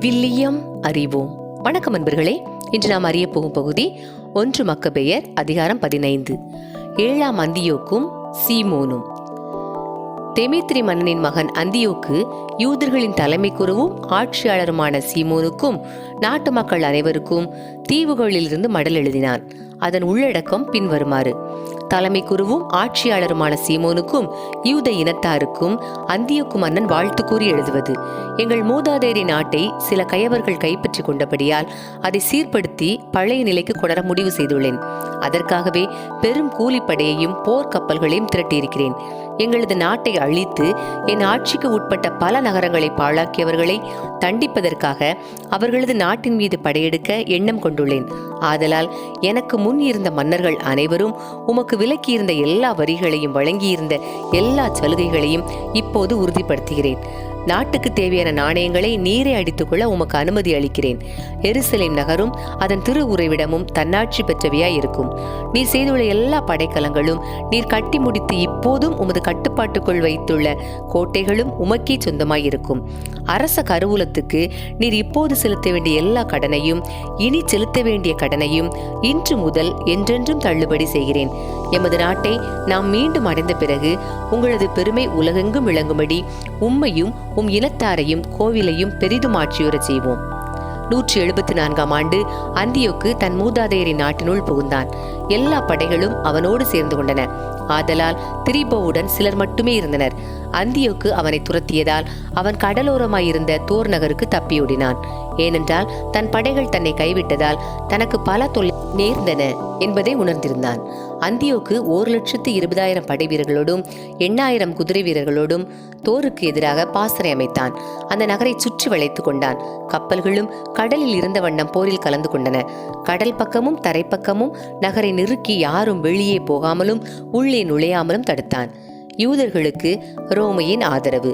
விவிலியம் அறிவோம். வணக்கம் அன்பர்களே. இன்று நாம் அறிய போகும் பகுதி 1 மக்கபேயர் அதிகாரம் 15. 7ஆம் அந்தியோக்கும் சீமோனும். தெமேத்திரி மன்னனின் மகன் அந்தியோக்கு யூதர்களின் தலைமை குருவும் ஆட்சியாளருமான சீமோனுக்கும் நாட்டு மக்கள் அனைவருக்கும் தீவுகளிலிருந்து மடல் எழுதினான். அதன் உள்ளடக்கம் பின்வருமாறு: தலைமை குருவும் ஆட்சியாளருமான சீமோனுக்கும் யூத இனத்தாருக்கும் அந்தியோக்கு மன்னன் வாழ்த்து கூறி எழுதுவது: எங்கள் மூதாதையரின் நாட்டை சில கயவர்கள் கைப்பற்றி கொண்டபடியால் அதை சீர்படுத்தி பழைய நிலைக்கு கொணர முடிவு செய்துள்ளேன். அதற்காகவே பெரும் கூலிப்படையையும் போர்க்கப்பல்களையும் திரட்டியிருக்கிறேன். எங்களது நாட்டை அழித்து என் ஆட்சிக்கு உட்பட்ட பல நகரங்களை பாழாக்கியவர்களை தண்டிப்பதற்காக அவர்களது நாட்டின் மீது படையெடுக்க எண்ணம் கொண்டுள்ளேன். ஆதலால் எனக்கு முன் இருந்த மன்னர்கள் அனைவரும் உமக்கு விலக்கியிருந்த எல்லா வரிகளையும் வழங்கியிருந்த எல்லா சலுகைகளையும் இப்போது உறுதிப்படுத்துகிறேன். நாட்டுக்கு தேவையான நாணயங்களை நீரே அடித்துக்கொள்ள உமக்கு அனுமதி அளிக்கிறேன். எருசலேம் நகரும் அதன் திரு உறைவிடமும் தன்னாட்சி பெற்றவையாய் இருக்கும். நீர் செய்துள்ள எல்லா படைக்கலங்களும் நீர் கட்டி முடித்து இப்போதும் உமது கட்டுப்பாட்டுக்குள் வைத்துள்ள கோட்டைகளும் உமக்கே சொந்தமாயிருக்கும். அரச கருவூலத்துக்கு நீர் இப்போது செலுத்த வேண்டிய எல்லா கடனையும் இனி செலுத்த வேண்டிய கடனையும் இன்று முதல் என்றென்றும் தள்ளுபடி செய்கிறேன். எமது நாட்டை நாம் மீண்டும் அடைந்த பிறகு உங்களது பெருமை உலகெங்கும் விளங்கும்படி உம்மையும் உம் இனத்தாரையும் கோவிலையும் பெரிதும் ஆட்சியுறச் செய்வோம். 174ஆம் ஆண்டு அந்தியோக்கு தன் மூதாதையரின் நாட்டினுள் புகுந்தான். எல்லா படைகளும் அவனோடு சேர்ந்து கொண்டன. ஆதலால் திரிபோவுடன் சிலர் மட்டுமே இருந்தனர். அந்தியோக்கு அவனை துரத்தியதால் அவன் கடலோரமாயிருந்த தோர் நகருக்கு தப்பியோடினான். ஏனென்றால் தன் படைகள் தன்னை கைவிட்டதால் தனக்கு பல தொல்லை நேர்ந்தன என்பதை உணர்ந்திருந்தான். அந்தியோக்கு 1,20,000 படை வீரர்களோடும் 8,000 குதிரை வீரர்களோடும் தோருக்கு எதிராக பாசறை அமைத்தான். அந்த நகரை சுற்றி வளைத்து கொண்டான். கப்பல்களும் கடலில் இருந்த வண்ணம் போரில் கலந்து கொண்டன. கடல் பக்கமும் தரைப்பக்கமும் நகரை நெருக்கி யாரும் வெளியே போகாமலும் உள்ளே நுழையாமலும் தடுத்தான். யூதர்களுக்கு ரோமையின் ஆதரவு.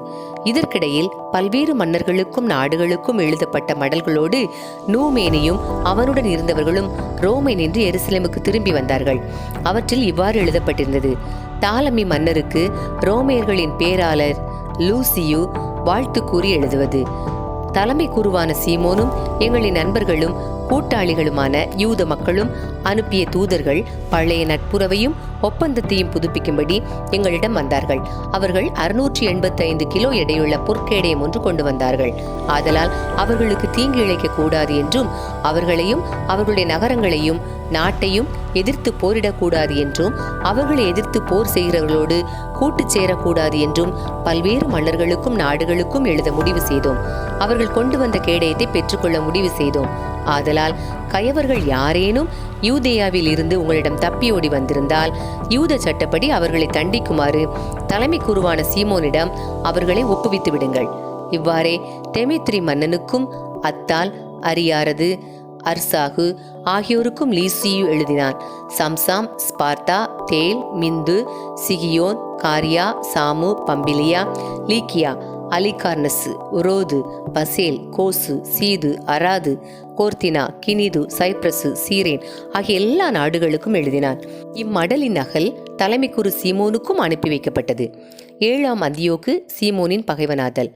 இதற்கிடையில் பல்வேறு மன்னர்களுக்கும் நாடுகளுக்கும் எழுதப்பட்ட மடல்களோடு நூமேனியும் அவனுடன் இருந்தவர்களும் ரோமை நின்று எருசலேமுக்கு திரும்பி வந்தார்கள். அவற்றில் இவ்வாறு எழுதப்பட்டிருந்தது: தாலமி மன்னருக்கு ரோமையர்களின் பேராளர் லூசியு வாழ்த்து கூறி எழுதுவது: தலைமை குருவான சீமோனும் எங்களின் நண்பர்களும் கூட்டாளிகளுமான யூத மக்களும் அனுப்பிய தூதர்கள் பழைய நட்புறவையும் ஒப்பந்தத்தையும் புதுப்பிக்கும்படி எங்களிடம் வந்தார்கள். அவர்கள் 685 கிலோ எடையுள்ள பொற்கேடயம் ஒன்று கொண்டு வந்தார்கள். ஆதலால் அவர்களுக்கு தீங்கு இழைக்க கூடாது என்றும் அவர்களையும் அவர்களுடைய நகரங்களையும் நாட்டையும் எதிர்த்து போரிடக்கூடாது என்றும் அவர்களை எதிர்த்து போர் செய்கிறவர்களோடு கூட்டு சேரக்கூடாது என்றும் பல்வேறு மன்னர்களுக்கும் நாடுகளுக்கும் எழுத முடிவு செய்தோம். அவர்கள் கொண்டு வந்த கேடயத்தை பெற்றுக்கொள்ள முடிவு செய்தோம். ஆதலால் கயவர்கள் யாரேனும் யூதேயாவில் இருந்து உங்களிடம் தப்பியோடி வந்திருந்தால் யூத சட்டப்படி அவர்களை தண்டிக்குமாறு தலைமை குருவான சீமோனிடம் அவர்களை ஒப்புவித்து விடுங்கள். இவ்வாறே தெமேத்திரி மன்னனுக்கும் அத்தால், அரியாரது, அர்சாகு ஆகியோருக்கும் லீசியு எழுதினான். சம்சாம், ஸ்பார்த்தா, தேல், மிந்து, சிகியோன், காரியா, சாமு, பம்பிலியா, லீக்கியா, அலிகார்னசு, உரோது, பசேல், கோசு, சீது, அராது, கோர்த்தினா, கினிது, சைப்ரசு, சீரேன் ஆகிய எல்லா நாடுகளுக்கும் எழுதினான். இம்மடலின் நகல் தலைமை குரு சீமோனுக்கும் அனுப்பி வைக்கப்பட்டது. 7ஆம் அந்தியோக்கு சீமோனின் பகைவனாதல்.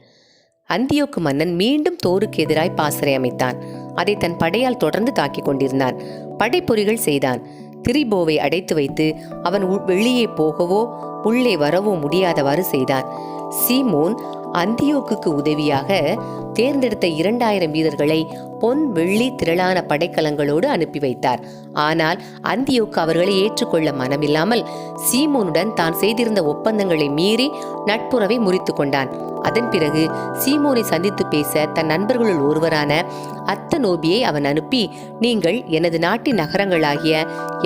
அந்தியோக்கு மன்னன் மீண்டும் தோருக்கு எதிராய் பாசறை அமைத்தான். அதை தன் படையால் தொடர்ந்து தாக்கிக் கொண்டிருந்தான். படைப்பொறிகள் செய்தான். திரிபோவை அடைத்து வைத்து அவன் வெளியே போகவோ உள்ளே வரவோ முடியாதவாறு செய்தான். சீமோன் அந்தியோக்குக்கு உதவியாக தேர்ந்தெடுத்த 2,000 வீரர்களை பொன் வெள்ளி திரளான படைக்கலங்களோடு அனுப்பி வைத்தார். ஆனால் அந்தியோக்கு அவர்களை ஏற்றுக்கொள்ள மனமில்லாமல் சீமோனுடன் தான் செய்திருந்த ஒப்பந்தங்களை மீறி நட்புறவை முறித்து கொண்டான். அதன் பிறகு சீமோனை சந்தித்து பேச தன் நண்பர்களுள் ஒருவரான அத்தனோபியை அவன் அனுப்பி, நீங்கள் எனது நாட்டின் நகரங்களாகிய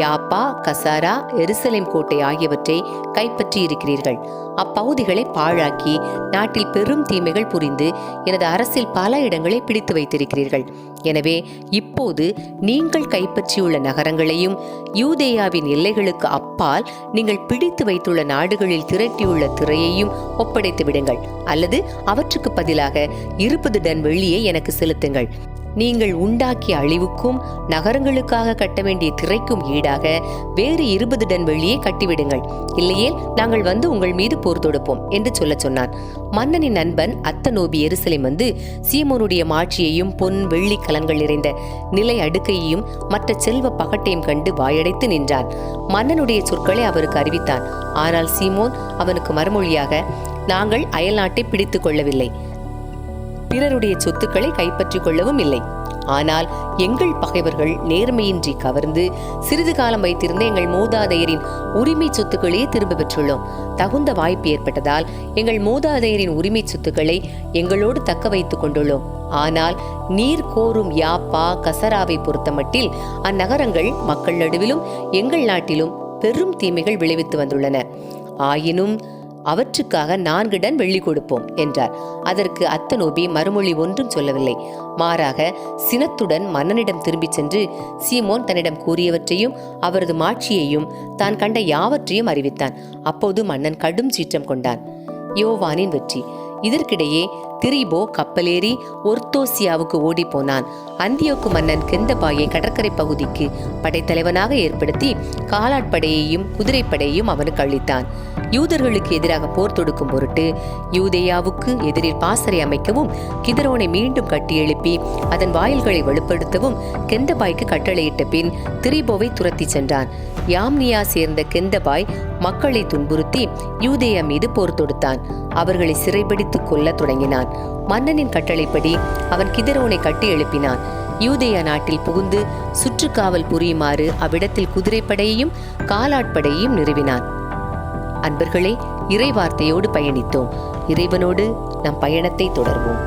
யாப்பா, கசாரா, எருசலேம் கோட்டை ஆகியவற்றை கைப்பற்றி இருக்கிறீர்கள். அப்பகுதிகளை பாழாக்கி நாட்டில் பெரும் தீமைகள் புரிந்து எனது அரசில் பல இடங்களை பிடித்து வைத்திருக்கிறீர்கள். எனவே இப்போது நீங்கள் கைப்பற்றியுள்ள நகரங்களையும் யூதேயாவின் எல்லைகளுக்கு அப்பால் நீங்கள் பிடித்து வைத்துள்ள நாடுகளில் திரட்டியுள்ள திரையையும் ஒப்படைத்து விடுங்கள், அல்லது அவற்றுக்கு பதிலாக 20 டன் வெள்ளியை எனக்கு செலுத்துங்கள். நீங்கள் உண்டாக்கிய அழிவுக்கும் நகரங்களுக்காக கட்ட வேண்டிய திரைக்கும் ஈடாக வேறு 20 டன் வெள்ளியை கட்டிவிடுங்கள், இல்லையேல் நாங்கள் வந்து உங்கள் மீது போர் தொடுப்போம் என்று சொல்ல சொன்னான். மன்னனின் நண்பன் அத்தனோபி எருசலேம் வந்து சீமோனுடைய மாட்சியையும் பொன் வெள்ளி கலன்கள் நிறைந்த நிலை அடுக்கையையும் மற்ற செல்வ பகட்டையும் கண்டு வாயடைத்து நின்றான். மன்னனுடைய சொற்களை அவருக்கு அறிவித்தான். ஆனால் சீமோன் அவனுக்கு மறுமொழியாக, நாங்கள் அயல் நாட்டை பிடித்துக் கொள்ளவில்லை, பிறருடைய சொத்துக்களை கைப்பற்றிக் கொள்ளவும் இல்லை. ஆனால் எங்கள் பகைவர்கள் நேர்மையின்றி கவர்ந்து சிறிது காலம் வைத்திருந்த எங்கள் மூதாதையரின் உரிமை சொத்துக்களையே திரும்ப பெற்றுள்ளோம். தகுந்த வாய்ப்பு ஏற்பட்டதால் எங்கள் மூதாதையரின் உரிமை சொத்துக்களை எங்களோடு தக்க வைத்துக் கொண்டுள்ளோம். ஆனால் நீர் கோரும் யாப்பா கசராவை பொறுத்தமட்டில் அந்நகரங்கள் மக்கள் நடுவிலும் எங்கள் நாட்டிலும் பெரும் தீமைகள் விளைவித்து வந்துள்ளன. ஆயினும் அவற்றுக்காக 4 டன் வெள்ளி கொடுப்போம் என்றார். அதற்கு அத்தனோபி மறுமொழி ஒன்றும் சொல்லவில்லை. மாறாக சினத்துடன் மன்னனிடம் திரும்பிச் சென்று சீமோன் தன்னிடம் கூறியவற்றையும் அவரது மாட்சியையும் தான் கண்ட யாவற்றையும் அறிவித்தான். அப்போது மன்னன் கடும் சீற்றம் கொண்டான். யோவானின் வெற்றி. இதற்கிடையே திரிபோ கப்பலேறி ஒர்த்தோசியாவுக்கு ஓடி போனான். அந்தியோக்கு மன்னன் கெந்தபாயை கடற்கரை பகுதிக்கு படைத்தலைவனாக ஏற்படுத்தி காலாட்படையையும் குதிரைப்படையையும் அவனுக்கு அளித்தான். யூதர்களுக்கு எதிராக போர் தொடுக்கும் பொருட்டு யூதேயாவுக்கு எதிரில் பாசறை அமைக்கவும் கிதரோனை மீண்டும் கட்டி எழுப்பி அதன் வாயில்களை வலுப்படுத்தவும் கெந்தபாய்க்கு கட்டளையிட்ட பின் திரிபோவை துரத்தி சென்றான். யாம்னியா சேர்ந்த கெந்தபாய் மக்களை துன்புறுத்தி யூதேயா மீது போர் தொடுத்தான். அவர்களை சிறைபிடித்து கொல்ல தொடங்கினான். மன்னனின் கட்டளைப்படி அவன் கிதரோனை கட்டி எழுப்பினான். யூதேயா நாட்டில் புகுந்து சுற்றுக்காவல் புரியுமாறு அவ்விடத்தில் குதிரைப்படையையும் காலாட்படையையும் நிறுவினான். அன்பர்களே, இறைவார்த்தையோடு பயணித்தோம். இறைவனோடு நம் பயணத்தை தொடர்வோம்.